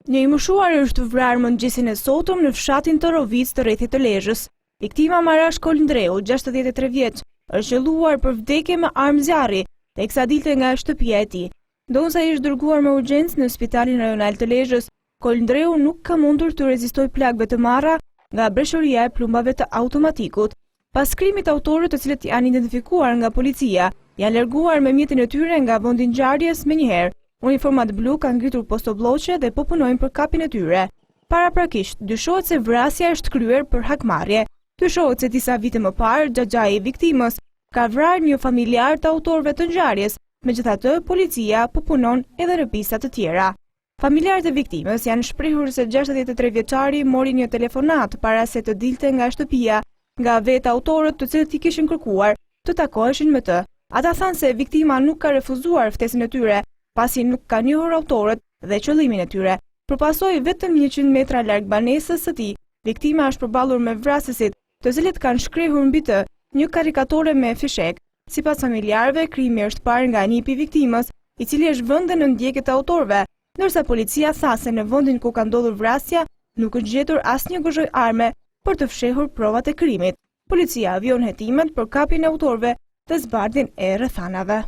Një i moshuar është vrarë mëngjesin e sotëm në fshatin të Rovic të rrethit të Lezhës. Viktima Marash Kolndreu, 63 vjeç, është qelluar për vdekje me armë zjarri, teksa dilte nga shtëpia e tij. Ndonsa ishte dërguar me urgjencë në Spitalin Rajonal të Lezhës, Kolndreu nuk ka mundur të rezistojë plagëve të marra nga breshëria e plumbave të automatikut. Pas krimit, autorët, të cilët janë identifikuar nga policia, janë larguar me mjetin e tyre nga vendi i ngjarjes menjëherë. Uniformat blu kanë ngritur postobllogje dhe po punojnë për kapjen e tyre. Paraprakisht, dyshohet se vrasja është kryer për hakmarrje. Dyshohet se disa vite më parë, xhaxhai i viktimës ka vrarë një familjar të autorëve të ngjarjes, megjithatë policia po punon edhe në pista të tjera. Familjarët e viktimës janë shprehur se 63 vjeçari mori një telefonat para se të dilte nga shtëpia nga vetë autorët, të cilët i kishin kërkuar të takoheshin me të. Ata thanë se viktima nuk ka refuzuar ftesën e tyre, pasi nuk ka njohur autorët dhe qëllimin e tyre. Përpasoi vetëm 100 metra larg banesës së tij, viktima është përballur me vrasësit, të cilët kanë shkrehur mbi të një karikatore me fishek. Sipas familjarëve, krimi është parë nga nipi i viktimës, i cili është vënë në ndjekje të autorëve, ndërsa policia tha se në vendin ku ka ndodhur vrasja nuk është gjetur asnjë gozhoj arme për të fshehur provat e krimit. Policia avion hetimet për kapjen e autorëve dhe zbardhjen e rrethanave.